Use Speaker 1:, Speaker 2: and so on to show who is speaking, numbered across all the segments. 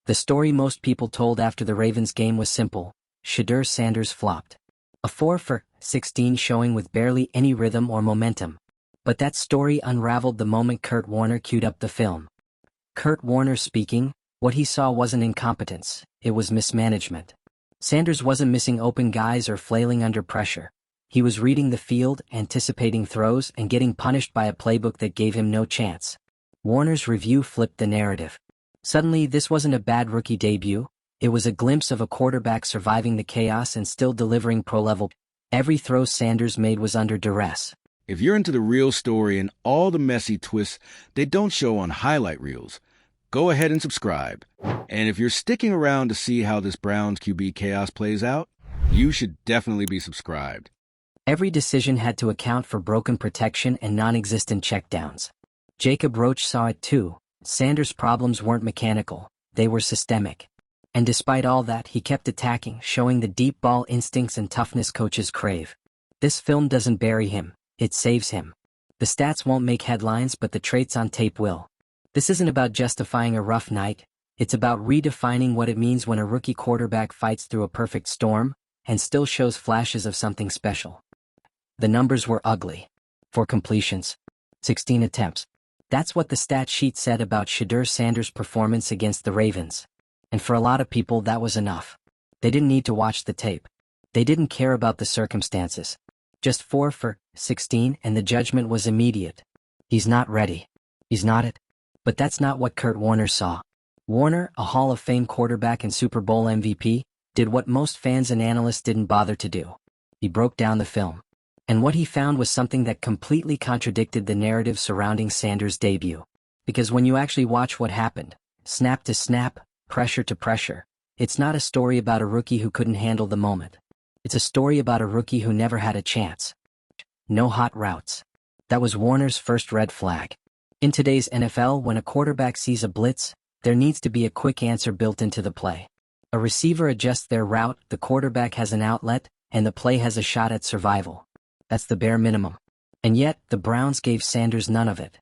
Speaker 1: The story most people told after the Ravens game was simple: Shedeur Sanders flopped. A 4 for 16 showing with barely any rhythm or momentum. But that story unraveled the moment Kurt Warner queued up the film. Kurt Warner speaking, what he saw wasn't incompetence, it was mismanagement. Sanders wasn't missing open guys or flailing under pressure. He was reading the field, anticipating throws, and getting punished by a playbook that gave him no chance. Warner's review flipped the narrative. Suddenly, this wasn't a bad rookie debut. It was a glimpse of a quarterback surviving the chaos and still delivering pro-level. Every throw Sanders made was under duress.
Speaker 2: If you're into the real story and all the messy twists they don't show on highlight reels, go ahead and subscribe. And if you're sticking around to see how this Browns QB chaos plays out, you should definitely be subscribed.
Speaker 1: Every decision had to account for broken protection and non-existent checkdowns. Jacob Roach saw it too. Sanders' problems weren't mechanical, they were systemic. And despite all that, he kept attacking, showing the deep ball instincts and toughness coaches crave. This film doesn't bury him, it saves him. The stats won't make headlines, but the traits on tape will. This isn't about justifying a rough night, it's about redefining what it means when a rookie quarterback fights through a perfect storm and still shows flashes of something special. The numbers were ugly. 4 completions, 16 attempts. That's what the stat sheet said about Shedeur Sanders' performance against the Ravens. And for a lot of people that was enough. They didn't need to watch the tape. They didn't care about the circumstances. Just 4 for 16 and the judgment was immediate. He's not ready. He's not it. But that's not what Kurt Warner saw. Warner, a Hall of Fame quarterback and Super Bowl MVP, did what most fans and analysts didn't bother to do. He broke down the film. And what he found was something that completely contradicted the narrative surrounding Sanders' debut. Because when you actually watch what happened, snap to snap, pressure to pressure, it's not a story about a rookie who couldn't handle the moment. It's a story about a rookie who never had a chance. No hot routes. That was Warner's first red flag. In today's NFL, when a quarterback sees a blitz, there needs to be a quick answer built into the play. A receiver adjusts their route, the quarterback has an outlet, and the play has a shot at survival. That's the bare minimum. And yet, the Browns gave Sanders none of it.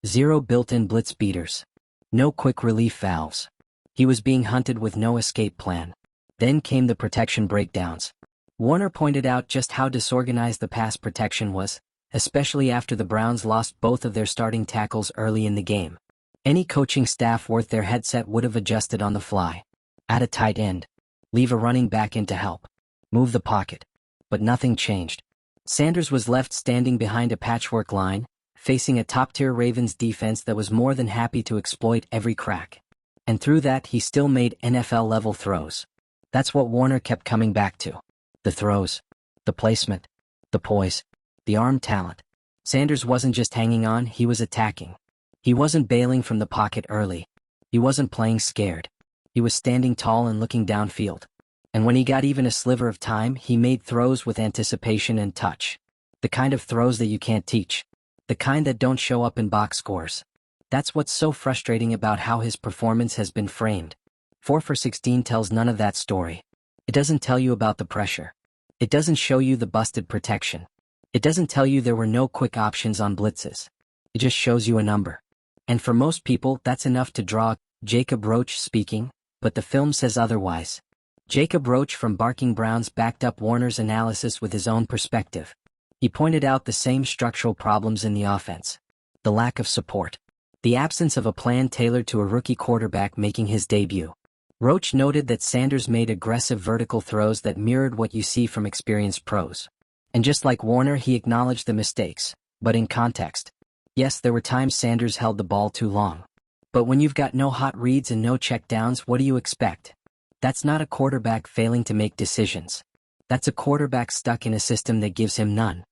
Speaker 1: 0 built-in blitz beaters. No quick relief valves. He was being hunted with no escape plan. Then came the protection breakdowns. Warner pointed out just how disorganized the pass protection was, especially after the Browns lost both of their starting tackles early in the game. Any coaching staff worth their headset would have adjusted on the fly. Add a tight end. Leave a running back in to help. Move the pocket. But nothing changed. Sanders was left standing behind a patchwork line, facing a top-tier Ravens defense that was more than happy to exploit every crack. And through that, he still made NFL-level throws. That's what Warner kept coming back to. The throws. The placement. The poise. The arm talent. Sanders wasn't just hanging on, he was attacking. He wasn't bailing from the pocket early. He wasn't playing scared. He was standing tall and looking downfield. And when he got even a sliver of time, he made throws with anticipation and touch. The kind of throws that you can't teach. The kind that don't show up in box scores. That's what's so frustrating about how his performance has been framed. 4 for 16 tells none of that story. It doesn't tell you about the pressure. It doesn't show you the busted protection. It doesn't tell you there were no quick options on blitzes. It just shows you a number. And for most people, that's enough to draw. Jacob Roach speaking, but the film says otherwise. Jacob Roach from Barking Browns backed up Warner's analysis with his own perspective. He pointed out the same structural problems in the offense. The lack of support. The absence of a plan tailored to a rookie quarterback making his debut. Roach noted that Sanders made aggressive vertical throws that mirrored what you see from experienced pros. And just like Warner, he acknowledged the mistakes, but in context. Yes, there were times Sanders held the ball too long. But when you've got no hot reads and no checkdowns, what do you expect? That's not a quarterback failing to make decisions. That's a quarterback stuck in a system that gives him none.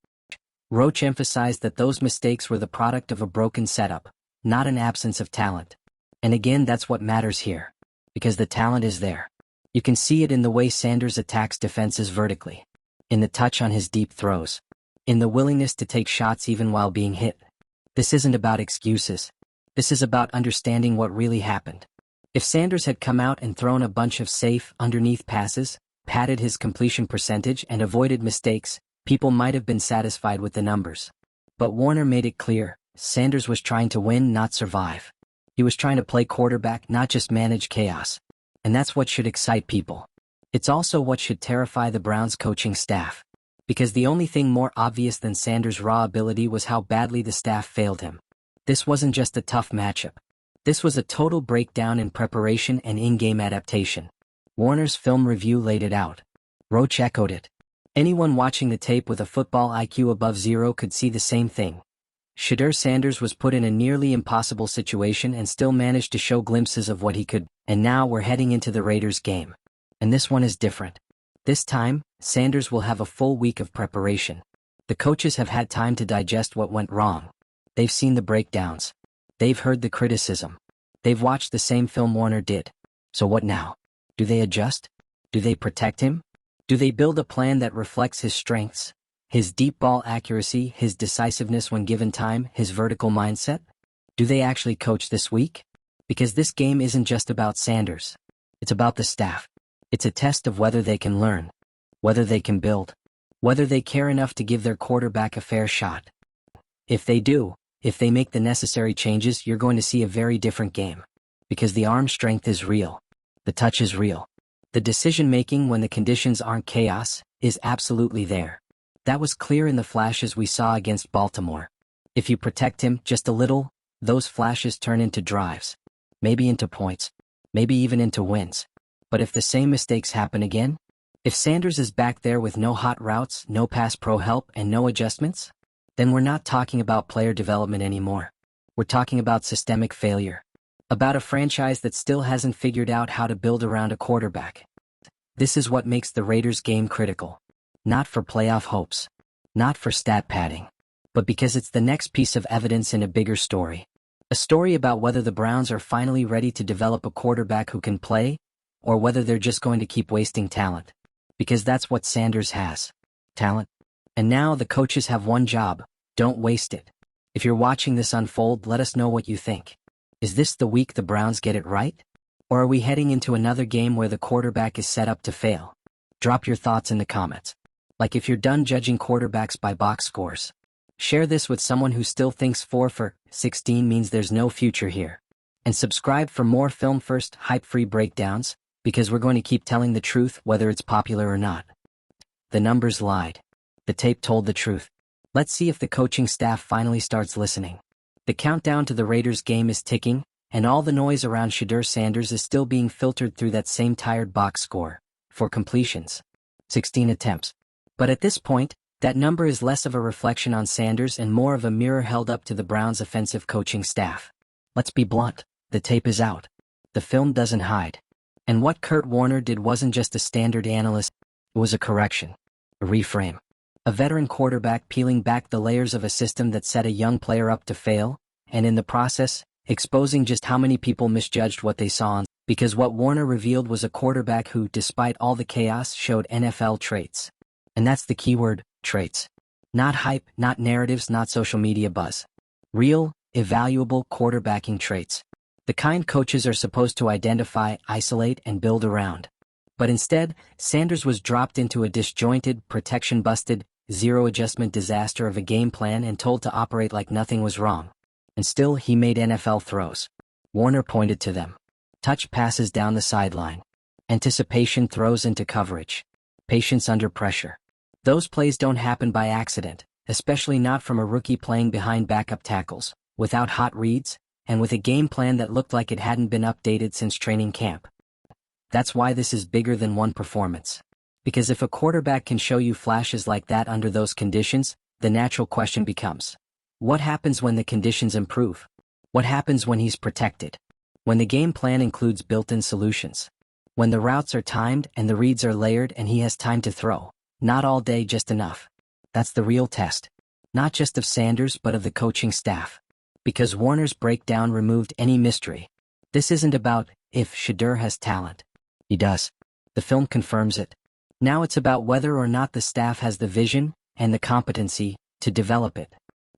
Speaker 1: Roach emphasized that those mistakes were the product of a broken setup, not an absence of talent. And again, that's what matters here. Because the talent is there. You can see it in the way Sanders attacks defenses vertically. In the touch on his deep throws. In the willingness to take shots even while being hit. This isn't about excuses. This is about understanding what really happened. If Sanders had come out and thrown a bunch of safe, underneath passes, padded his completion percentage and avoided mistakes, people might have been satisfied with the numbers. But Warner made it clear, Sanders was trying to win, not survive. He was trying to play quarterback, not just manage chaos. And that's what should excite people. It's also what should terrify the Browns coaching staff. Because the only thing more obvious than Sanders' raw ability was how badly the staff failed him. This wasn't just a tough matchup. This was a total breakdown in preparation and in-game adaptation. Warner's film review laid it out. Roach echoed it. Anyone watching the tape with a football IQ above 0 could see the same thing. Shedeur Sanders was put in a nearly impossible situation and still managed to show glimpses of what he could, and now we're heading into the Raiders game. And this one is different. This time, Sanders will have a full week of preparation. The coaches have had time to digest what went wrong. They've seen the breakdowns. They've heard the criticism. They've watched the same film Warner did. So what now? Do they adjust? Do they protect him? Do they build a plan that reflects his strengths? His deep ball accuracy, his decisiveness when given time, his vertical mindset? Do they actually coach this week? Because this game isn't just about Sanders. It's about the staff. It's a test of whether they can learn, whether they can build, whether they care enough to give their quarterback a fair shot. If they do, if they make the necessary changes, you're going to see a very different game. Because the arm strength is real. The touch is real. The decision-making when the conditions aren't chaos is absolutely there. That was clear in the flashes we saw against Baltimore. If you protect him just a little, those flashes turn into drives. Maybe into points. Maybe even into wins. But if the same mistakes happen again? If Sanders is back there with no hot routes, no pass pro help, and no adjustments? Then we're not talking about player development anymore. We're talking about systemic failure. About a franchise that still hasn't figured out how to build around a quarterback. This is what makes the Raiders game critical. Not for playoff hopes. Not for stat padding. But because it's the next piece of evidence in a bigger story. A story about whether the Browns are finally ready to develop a quarterback who can play, or whether they're just going to keep wasting talent. Because that's what Sanders has. Talent. And now the coaches have one job: don't waste it. If you're watching this unfold, let us know what you think. Is this the week the Browns get it right? Or are we heading into another game where the quarterback is set up to fail? Drop your thoughts in the comments. Like if you're done judging quarterbacks by box scores. Share this with someone who still thinks 4 for 16 means there's no future here. And subscribe for more Film First hype-free breakdowns, because we're going to keep telling the truth whether it's popular or not. The numbers lied. The tape told the truth. Let's see if the coaching staff finally starts listening. The countdown to the Raiders game is ticking, and all the noise around Shedeur Sanders is still being filtered through that same tired box score. For completions. 16 attempts. But at this point, that number is less of a reflection on Sanders and more of a mirror held up to the Browns' offensive coaching staff. Let's be blunt. The tape is out. The film doesn't hide. And what Kurt Warner did wasn't just a standard analyst, it was a correction. A reframe. A veteran quarterback peeling back the layers of a system that set a young player up to fail, and in the process, exposing just how many people misjudged what they saw on. Because what Warner revealed was a quarterback who, despite all the chaos, showed NFL traits. And that's the keyword, traits. Not hype, not narratives, not social media buzz. Real, evaluable quarterbacking traits. The kind coaches are supposed to identify, isolate, and build around. But instead, Sanders was dropped into a disjointed, protection-busted, zero-adjustment disaster of a game plan and told to operate like nothing was wrong. And still, he made NFL throws. Warner pointed to them. Touch passes down the sideline. Anticipation throws into coverage. Patience under pressure. Those plays don't happen by accident, especially not from a rookie playing behind backup tackles, without hot reads, and with a game plan that looked like it hadn't been updated since training camp. That's why this is bigger than one performance. Because if a quarterback can show you flashes like that under those conditions, the natural question becomes, what happens when the conditions improve? What happens when he's protected? When the game plan includes built-in solutions? When the routes are timed and the reads are layered and he has time to throw? Not all day, just enough. That's the real test. Not just of Sanders but of the coaching staff. Because Warner's breakdown removed any mystery. This isn't about if Shedeur has talent. He does. The film confirms it. Now it's about whether or not the staff has the vision and the competency to develop it.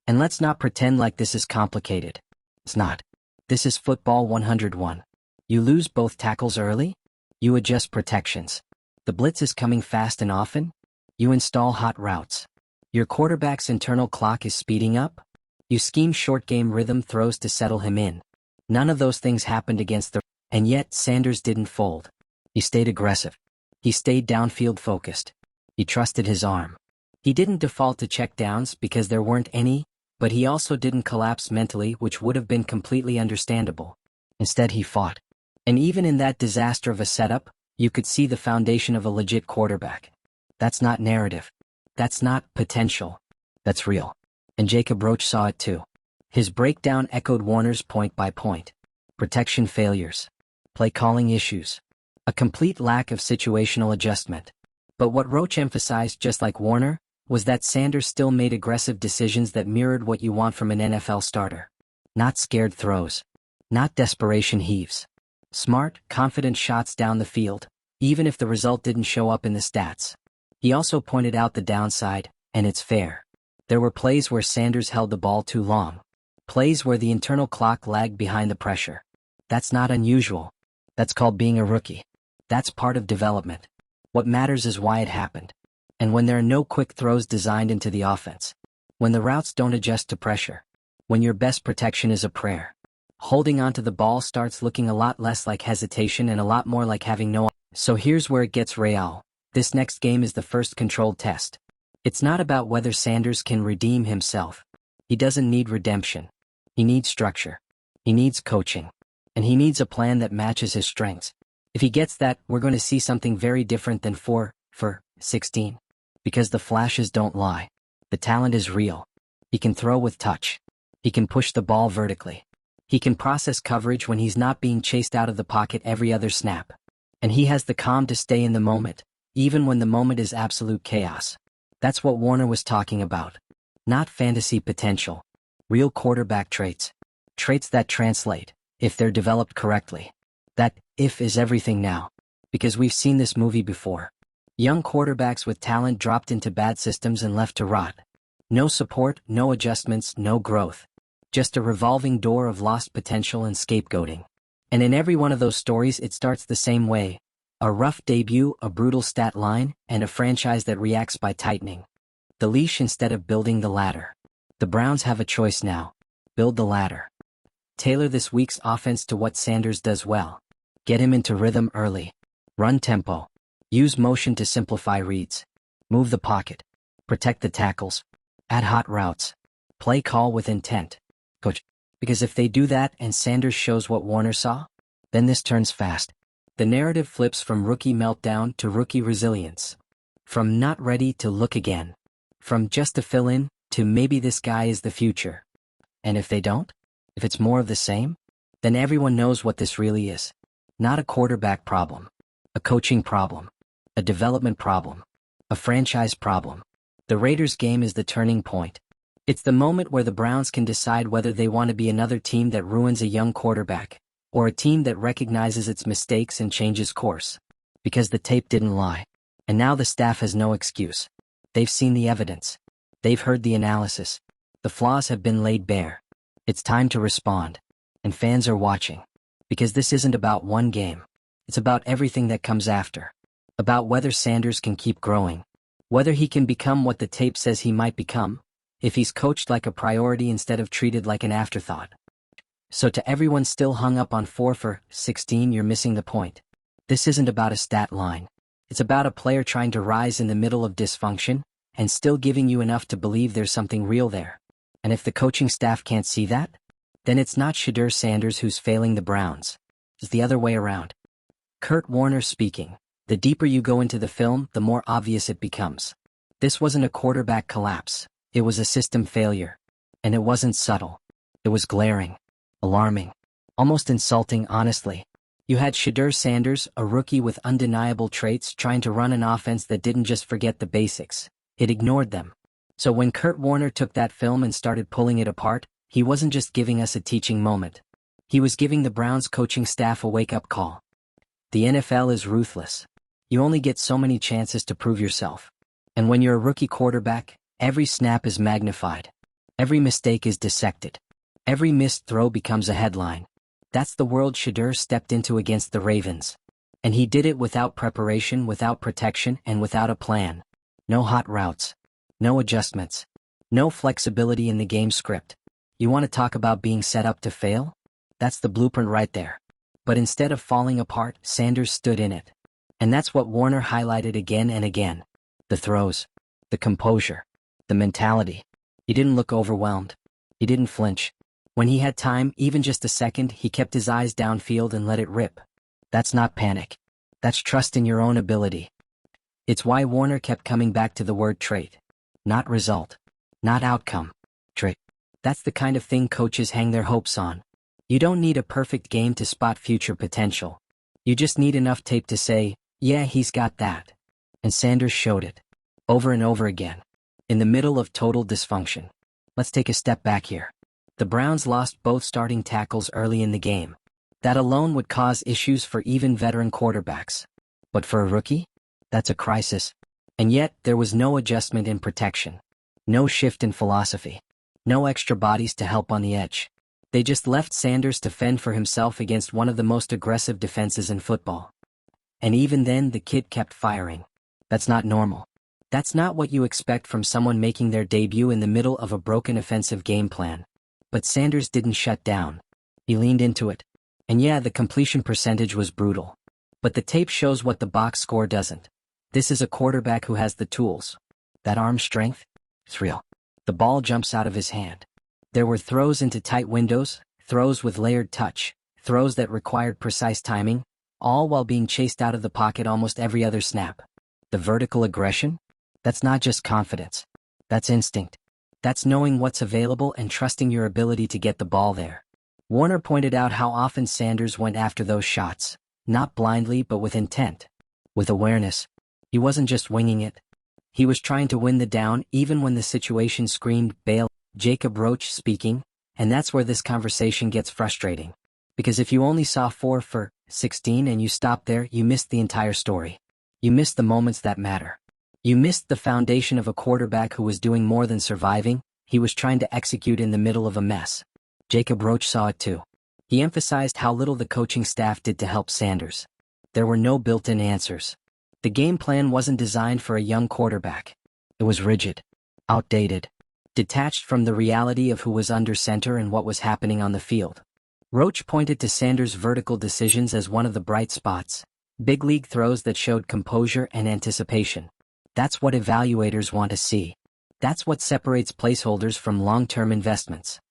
Speaker 1: And let's not pretend like this is complicated. It's not. This is football 101. You lose both tackles early? You adjust protections. The blitz is coming fast and often? You install hot routes. Your quarterback's internal clock is speeding up? You scheme short game rhythm throws to settle him in. None of those things happened against the... And yet Sanders didn't fold. He stayed aggressive. He stayed downfield focused. He trusted his arm. He didn't default to checkdowns because there weren't any, but he also didn't collapse mentally, which would have been completely understandable. Instead, he fought. And even in that disaster of a setup, you could see the foundation of a legit quarterback. That's not narrative. That's not potential. That's real. And Jacob Roach saw it too. His breakdown echoed Warner's point by point. Protection failures. Play calling issues. A complete lack of situational adjustment. But what Roach emphasized, just like Warner, was that Sanders still made aggressive decisions that mirrored what you want from an NFL starter. Not scared throws. Not desperation heaves. Smart, confident shots down the field, even if the result didn't show up in the stats. He also pointed out the downside, and it's fair. There were plays where Sanders held the ball too long. Plays where the internal clock lagged behind the pressure. That's not unusual. That's called being a rookie. That's part of development. What matters is why it happened. And when there are no quick throws designed into the offense. When the routes don't adjust to pressure. When your best protection is a prayer. Holding onto the ball starts looking a lot less like hesitation and a lot more like having no. So here's where it gets real. This next game is the first controlled test. It's not about whether Sanders can redeem himself. He doesn't need redemption. He needs structure. He needs coaching. And he needs a plan that matches his strengths. If he gets that, we're going to see something very different than 4 for 16. Because the flashes don't lie. The talent is real. He can throw with touch. He can push the ball vertically. He can process coverage when he's not being chased out of the pocket every other snap. And he has the calm to stay in the moment, even when the moment is absolute chaos. That's what Warner was talking about. Not fantasy potential. Real quarterback traits. Traits that translate, if they're developed correctly. That if is everything now. Because we've seen this movie before. Young quarterbacks with talent dropped into bad systems and left to rot. No support, no adjustments, no growth. Just a revolving door of lost potential and scapegoating. And in every one of those stories it starts the same way. A rough debut, a brutal stat line, and a franchise that reacts by tightening the leash instead of building the ladder. The Browns have a choice now. Build the ladder. Tailor this week's offense to what Sanders does well. Get him into rhythm early. Run tempo. Use motion to simplify reads. Move the pocket. Protect the tackles. Add hot routes. Play call with intent. Coach. Because if they do that and Sanders shows what Warner saw, then this turns fast. The narrative flips from rookie meltdown to rookie resilience. From not ready to look again. From just to fill in to maybe this guy is the future. And if they don't? If it's more of the same? Then everyone knows what this really is. Not a quarterback problem. A coaching problem. A development problem. A franchise problem. The Raiders' game is the turning point. It's the moment where the Browns can decide whether they want to be another team that ruins a young quarterback, or a team that recognizes its mistakes and changes course. Because the tape didn't lie. And now the staff has no excuse. They've seen the evidence. They've heard the analysis. The flaws have been laid bare. It's time to respond. And fans are watching. Because this isn't about one game. It's about everything that comes after. About whether Sanders can keep growing. Whether he can become what the tape says he might become. If he's coached like a priority instead of treated like an afterthought. So to everyone still hung up on 4 for 16, you're missing the point. This isn't about a stat line. It's about a player trying to rise in the middle of dysfunction, and still giving you enough to believe there's something real there. And if the coaching staff can't see that, then it's not Shedeur Sanders who's failing the Browns. It's the other way around. Kurt Warner speaking. The deeper you go into the film, the more obvious it becomes. This wasn't a quarterback collapse. It was a system failure. And it wasn't subtle. It was glaring. Alarming. Almost insulting, honestly. You had Shedeur Sanders, a rookie with undeniable traits, trying to run an offense that didn't just forget the basics. It ignored them. So when Kurt Warner took that film and started pulling it apart, he wasn't just giving us a teaching moment. He was giving the Browns coaching staff a wake-up call. The NFL is ruthless. You only get so many chances to prove yourself. And when you're a rookie quarterback, every snap is magnified. Every mistake is dissected. Every missed throw becomes a headline. That's the world Shedeur stepped into against the Ravens. And he did it without preparation, without protection, and without a plan. No hot routes. No adjustments. No flexibility in the game script. You want to talk about being set up to fail? That's the blueprint right there. But instead of falling apart, Sanders stood in it. And that's what Warner highlighted again and again. The throws, the composure, the mentality. He didn't look overwhelmed. He didn't flinch. When he had time, even just a second, he kept his eyes downfield and let it rip. That's not panic. That's trust in your own ability. It's why Warner kept coming back to the word trait. Not result. Not outcome. Trait. That's the kind of thing coaches hang their hopes on. You don't need a perfect game to spot future potential. You just need enough tape to say, yeah, he's got that. And Sanders showed it. Over and over again. In the middle of total dysfunction. Let's take a step back here. The Browns lost both starting tackles early in the game. That alone would cause issues for even veteran quarterbacks. But for a rookie? That's a crisis. And yet, there was no adjustment in protection. No shift in philosophy. No extra bodies to help on the edge. They just left Sanders to fend for himself against one of the most aggressive defenses in football. And even then, the kid kept firing. That's not normal. That's not what you expect from someone making their debut in the middle of a broken offensive game plan. But Sanders didn't shut down. He leaned into it. And yeah, the completion percentage was brutal. But the tape shows what the box score doesn't. This is a quarterback who has the tools. That arm strength? It's real. The ball jumps out of his hand. There were throws into tight windows, throws with layered touch, throws that required precise timing, all while being chased out of the pocket almost every other snap. The vertical aggression? That's not just confidence. That's instinct. That's knowing what's available and trusting your ability to get the ball there. Warner pointed out how often Sanders went after those shots, not blindly but with intent. With awareness. He wasn't just winging it. He was trying to win the down even when the situation screamed bail. Jacob Roach speaking, and that's where this conversation gets frustrating. Because if you only saw 4 for 16 and you stopped there, you missed the entire story. You missed the moments that matter. You missed the foundation of a quarterback who was doing more than surviving. He was trying to execute in the middle of a mess. Jacob Roach saw it too. He emphasized how little the coaching staff did to help Sanders. There were no built-in answers. The game plan wasn't designed for a young quarterback. It was rigid, outdated, detached from the reality of who was under center and what was happening on the field. Roach pointed to Sanders' vertical decisions as one of the bright spots. Big league throws that showed composure and anticipation. That's what evaluators want to see. That's what separates placeholders from long-term investments.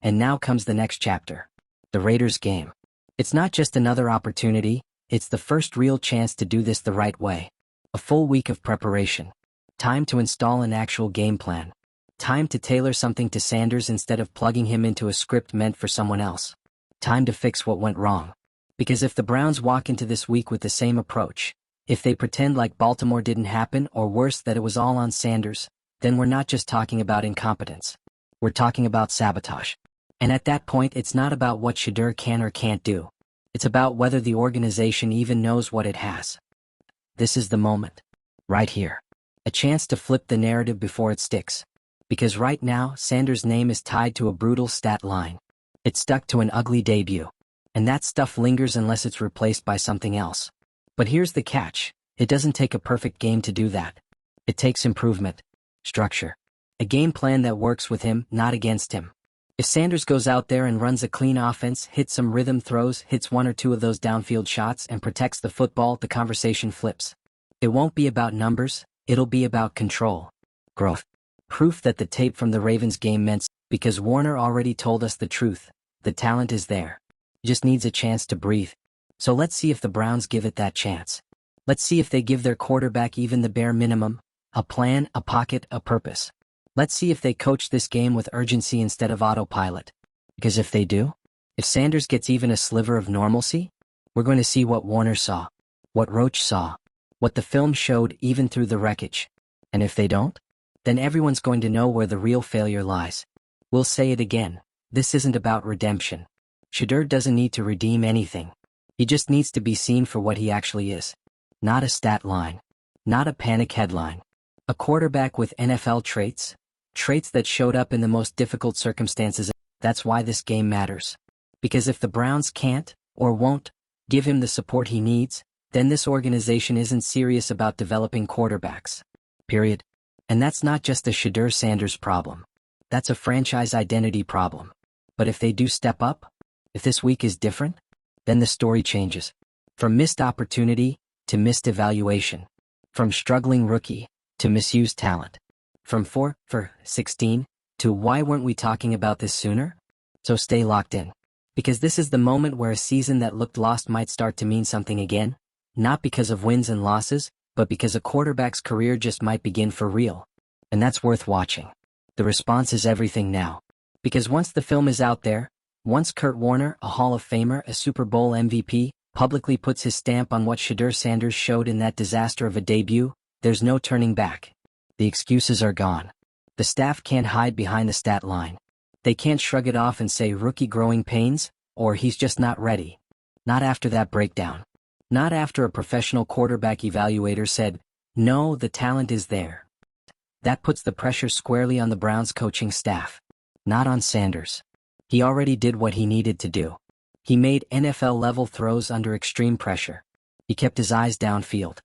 Speaker 1: And now comes the next chapter. The Raiders game. It's not just another opportunity, it's the first real chance to do this the right way. A full week of preparation. Time to install an actual game plan. Time to tailor something to Sanders instead of plugging him into a script meant for someone else. Time to fix what went wrong. Because if the Browns walk into this week with the same approach, if they pretend like Baltimore didn't happen or worse that it was all on Sanders, then we're not just talking about incompetence. We're talking about sabotage. And at that point, it's not about what Shedeur can or can't do. It's about whether the organization even knows what it has. This is the moment. Right here. A chance to flip the narrative before it sticks. Because right now, Sanders' name is tied to a brutal stat line. It's stuck to an ugly debut. And that stuff lingers unless it's replaced by something else. But here's the catch. It doesn't take a perfect game to do that. It takes improvement. Structure. A game plan that works with him, not against him. If Sanders goes out there and runs a clean offense, hits some rhythm throws, hits 1 or 2 of those downfield shots, and protects the football, the conversation flips. It won't be about numbers, it'll be about control. Growth. Proof that the tape from the Ravens game meant, because Warner already told us the truth. The talent is there. It just needs a chance to breathe. So let's see if the Browns give it that chance. Let's see if they give their quarterback even the bare minimum. A plan, a pocket, a purpose. Let's see if they coach this game with urgency instead of autopilot. Because if they do, if Sanders gets even a sliver of normalcy, we're going to see what Warner saw, what Roach saw, what the film showed even through the wreckage. And if they don't, then everyone's going to know where the real failure lies. We'll say it again, this isn't about redemption. Shedeur doesn't need to redeem anything. He just needs to be seen for what he actually is. Not a stat line. Not a panic headline. A quarterback with NFL traits. Traits that showed up in the most difficult circumstances. That's why this game matters. Because if the Browns can't, or won't, give him the support he needs, then this organization isn't serious about developing quarterbacks. Period. And that's not just a Shedeur Sanders problem. That's a franchise identity problem. But if they do step up, if this week is different, then the story changes. From missed opportunity, to missed evaluation. From struggling rookie to misused talent. From 4 for 16 to why weren't we talking about this sooner? So stay locked in. Because this is the moment where a season that looked lost might start to mean something again, not because of wins and losses, but because a quarterback's career just might begin for real. And that's worth watching. The response is everything now. Because once the film is out there, once Kurt Warner, a Hall of Famer, a Super Bowl MVP, publicly puts his stamp on what Shedeur Sanders showed in that disaster of a debut, there's no turning back. The excuses are gone. The staff can't hide behind the stat line. They can't shrug it off and say rookie growing pains, or he's just not ready. Not after that breakdown. Not after a professional quarterback evaluator said, no, the talent is there. That puts the pressure squarely on the Browns coaching staff. Not on Sanders. He already did what he needed to do. He made NFL-level throws under extreme pressure. He kept his eyes downfield.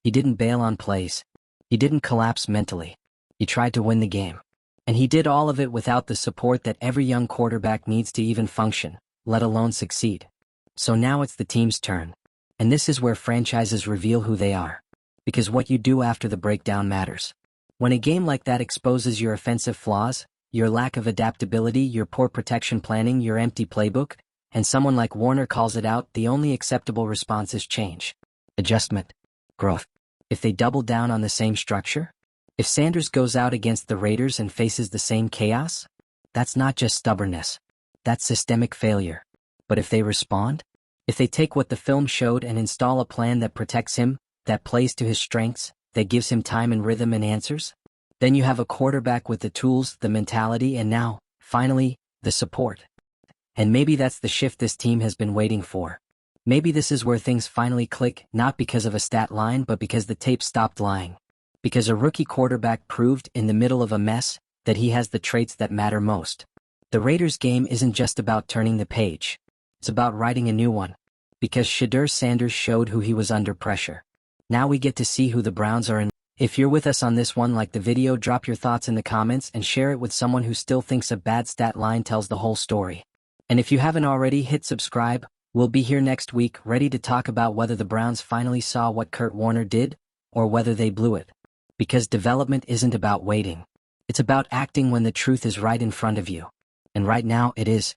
Speaker 1: He didn't bail on plays. He didn't collapse mentally. He tried to win the game. And he did all of it without the support that every young quarterback needs to even function, let alone succeed. So now it's the team's turn. And this is where franchises reveal who they are. Because what you do after the breakdown matters. When a game like that exposes your offensive flaws, your lack of adaptability, your poor protection planning, your empty playbook, and someone like Warner calls it out, the only acceptable response is change. Adjustment. Growth. If they double down on the same structure? If Sanders goes out against the Raiders and faces the same chaos? That's not just stubbornness. That's systemic failure. But if they respond? If they take what the film showed and install a plan that protects him, that plays to his strengths, that gives him time and rhythm and answers? Then you have a quarterback with the tools, the mentality, and now, finally, the support. And maybe that's the shift this team has been waiting for. Maybe this is where things finally click, not because of a stat line but because the tape stopped lying. Because a rookie quarterback proved, in the middle of a mess, that he has the traits that matter most. The Raiders game isn't just about turning the page. It's about writing a new one. Because Shedeur Sanders showed who he was under pressure. Now we get to see who the Browns are in. If you're with us on this one, like the video, drop your thoughts in the comments and share it with someone who still thinks a bad stat line tells the whole story. And if you haven't already, hit subscribe. We'll be here next week, ready to talk about whether the Browns finally saw what Kurt Warner did, or whether they blew it. Because development isn't about waiting. It's about acting when the truth is right in front of you. And right now, it is.